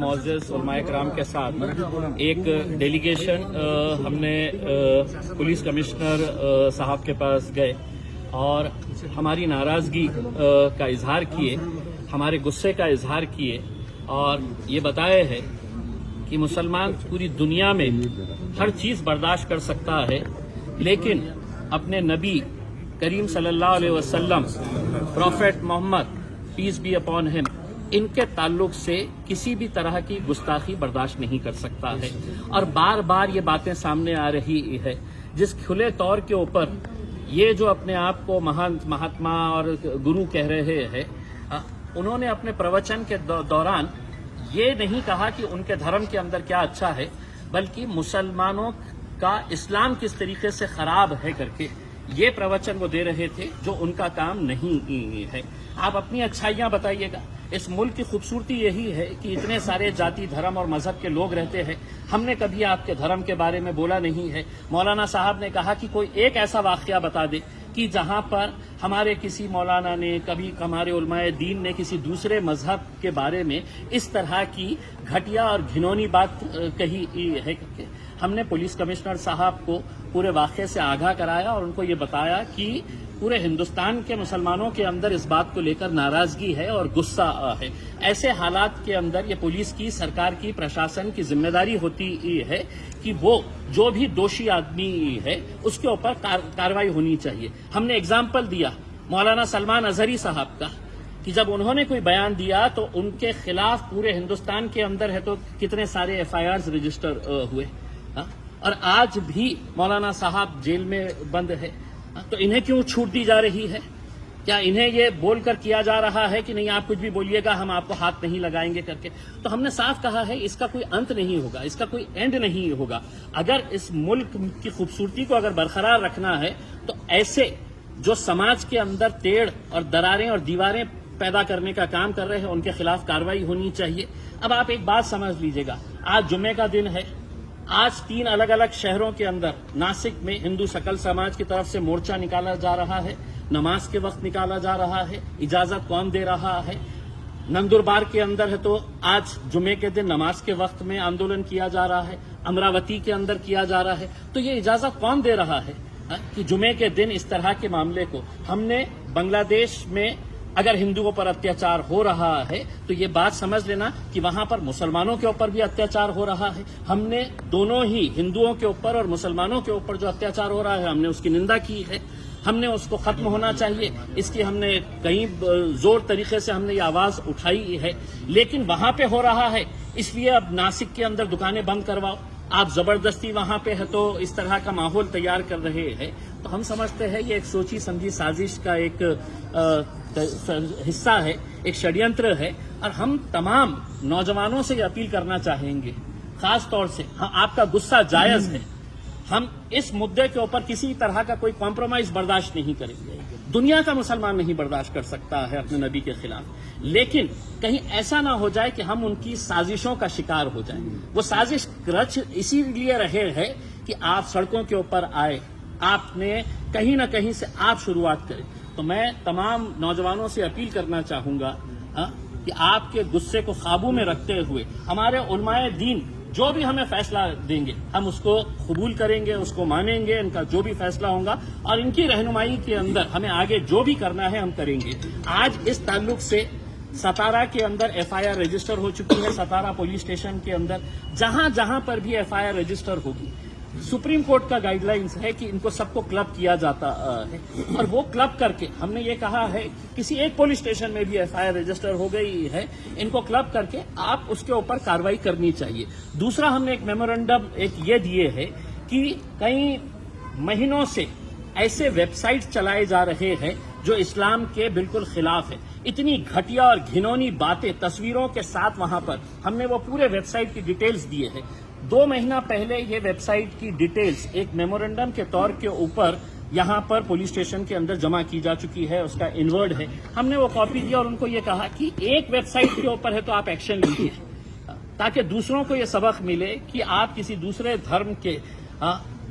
معزز علماء کرام کے ساتھ ایک ڈیلیگیشن ہم نے پولیس کمشنر صاحب کے پاس گئے اور ہماری ناراضگی کا اظہار کیے، ہمارے غصے کا اظہار کیے اور یہ بتایا ہے کہ مسلمان پوری دنیا میں ہر چیز برداشت کر سکتا ہے، لیکن اپنے نبی کریم صلی اللہ علیہ وسلم prophet Muhammad peace be upon ہم، ان کے تعلق سے کسی بھی طرح کی گستاخی برداشت نہیں کر سکتا ہے۔ اور بار بار یہ باتیں سامنے آ رہی ہے، جس کھلے طور کے اوپر یہ جو اپنے آپ کو مہاتما اور گرو کہہ رہے ہیں، انہوں نے اپنے پروچن کے دوران یہ نہیں کہا کہ ان کے دھرم کے اندر کیا اچھا ہے، بلکہ مسلمانوں کا اسلام کس طریقے سے خراب ہے کر کے یہ پروچن وہ دے رہے تھے، جو ان کا کام نہیں ہے۔ آپ اپنی اچھائیاں بتائیے گا۔ اس ملک کی خوبصورتی یہی ہے کہ اتنے سارے جاتی، دھرم اور مذہب کے لوگ رہتے ہیں۔ ہم نے کبھی آپ کے دھرم کے بارے میں بولا نہیں ہے۔ مولانا صاحب نے کہا کہ کوئی ایک ایسا واقعہ بتا دے کہ جہاں پر ہمارے کسی مولانا نے، کبھی ہمارے علماء دین نے کسی دوسرے مذہب کے بارے میں اس طرح کی گھٹیا اور گھنونی بات کہی ہے۔ ہم نے پولیس کمشنر صاحب کو پورے واقعے سے آگاہ کرایا اور ان کو یہ بتایا کہ پورے ہندوستان کے مسلمانوں کے اندر اس بات کو لے کر ناراضگی ہے اور غصہ ہے۔ ایسے حالات کے اندر یہ پولیس کی، سرکار کی، پرشاسن کی ذمہ داری ہوتی ہے کہ وہ جو بھی دوشی آدمی ہے اس کے اوپر کارروائی ہونی چاہیے۔ ہم نے اگزامپل دیا مولانا سلمان اظہری صاحب کا کہ جب انہوں نے کوئی بیان دیا تو ان کے خلاف پورے ہندوستان کے اندر ہے تو کتنے سارے ایف آئی آرز رجسٹر ہوئے، اور آج بھی مولانا صاحب جیل میں بند ہے۔ تو انہیں کیوں چھوٹ دی جا رہی ہے؟ کیا انہیں یہ بول کر کیا جا رہا ہے کہ نہیں آپ کچھ بھی بولیے گا، ہم آپ کو ہاتھ نہیں لگائیں گے کر کے؟ تو ہم نے صاف کہا ہے اس کا کوئی انت نہیں ہوگا، اس کا کوئی اینڈ نہیں ہوگا۔ اگر اس ملک کی خوبصورتی کو اگر برقرار رکھنا ہے تو ایسے جو سماج کے اندر تیڑ اور دراریں اور دیواریں پیدا کرنے کا کام کر رہے ہیں ان کے خلاف کارروائی ہونی چاہیے۔ اب آپ ایک بات سمجھ لیجئے گا، آج جمعے کا دن ہے، آج 3 الگ الگ شہروں کے اندر ناسک میں ہندو سکل سماج کی طرف سے مورچہ نکالا جا رہا ہے، نماز کے وقت نکالا جا رہا ہے، اجازت کون دے رہا ہے؟ نندربار کے اندر ہے تو آج جمعے کے دن نماز کے وقت میں آندولن کیا جا رہا ہے، امراوتی کے اندر کیا جا رہا ہے، تو یہ اجازت کون دے رہا ہے کہ جمعے کے دن اس طرح کے معاملے کو؟ ہم نے بنگلہ دیش میں اگر ہندوؤں پر اتیاچار ہو رہا ہے تو یہ بات سمجھ لینا کہ وہاں پر مسلمانوں کے اوپر بھی اتیاچار ہو رہا ہے۔ ہم نے دونوں ہی ہندوؤں کے اوپر اور مسلمانوں کے اوپر جو اتیاچار ہو رہا ہے ہم نے اس کی نندا کی ہے، ہم نے اس کو ختم ہونا چاہیے، اس کی ہم نے کئی زور طریقے سے ہم نے یہ آواز اٹھائی ہے، لیکن وہاں پہ ہو رہا ہے اس لیے اب ناسک کے اندر دکانیں بند کرواؤ، آپ زبردستی وہاں پہ ہے تو اس طرح کا ماحول تیار کر رہے ہیں۔ تو ہم سمجھتے ہیں یہ ایک سوچی سمجھی سازش کا ایک حصہ ہے، ایک شڑینتر ہے، اور ہم تمام نوجوانوں سے یہ اپیل کرنا چاہیں گے، خاص طور سے آپ کا غصہ جائز ہے، ہم اس مدعے کے اوپر کسی طرح کا کوئی کمپرومائز برداشت نہیں کریں گے۔ دنیا کا مسلمان نہیں برداشت کر سکتا ہے اپنے نبی کے خلاف، لیکن کہیں ایسا نہ ہو جائے کہ ہم ان کی سازشوں کا شکار ہو جائیں۔ وہ سازش رچ اسی لیے رہے ہیں کہ آپ سڑکوں کے اوپر آئے، آپ نے کہیں نہ کہیں سے آپ شروعات کریں۔ تو میں تمام نوجوانوں سے اپیل کرنا چاہوں گا کہ آپ کے غصے کو قابو میں رکھتے ہوئے ہمارے علماء دین جو بھی ہمیں فیصلہ دیں گے ہم اس کو قبول کریں گے، اس کو مانیں گے، ان کا جو بھی فیصلہ ہوگا، اور ان کی رہنمائی کے اندر ہمیں آگے جو بھی کرنا ہے ہم کریں گے۔ آج اس تعلق سے ستارہ کے اندر ایف آئی آر رجسٹر ہو چکی ہے، ستارہ پولیس اسٹیشن کے اندر جہاں جہاں پر بھی ایف آئی آر رجسٹر ہوگی، سپریم کورٹ کا گائیڈ لائنز ہے کہ ان کو سب کو کلب کیا جاتا ہے، اور وہ کلب کر کے ہم نے یہ کہا ہے کسی ایک پولیس اسٹیشن میں بھی ایف آئی آر رجسٹر ہو گئی ہے، ان کو کلب کر کے آپ اس کے اوپر کارروائی کرنی چاہیے۔ دوسرا ہم نے ایک میمورنڈم یہ دیے ہے کہ کئی مہینوں سے ایسے ویب سائٹ چلائے جا رہے ہیں جو اسلام کے بالکل خلاف ہے، اتنی گھٹیا اور گھنونی باتیں تصویروں کے ساتھ وہاں پر ہم نے وہ پورے ویب سائٹ کی ڈیٹیلز دیے ہیں۔ 2 مہینہ پہلے یہ ویب سائٹ کی ڈیٹیلز ایک میمورنڈم کے طور کے اوپر یہاں پر پولیس اسٹیشن کے اندر جمع کی جا چکی ہے، اس کا انورڈ ہے، ہم نے وہ کاپی دیا اور ان کو یہ کہا کہ ایک ویب سائٹ کے اوپر ہے تو آپ ایکشن لیجیے تاکہ دوسروں کو یہ سبق ملے کہ آپ کسی دوسرے دھرم کے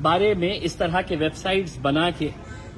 بارے میں اس طرح کے ویب سائٹس بنا کے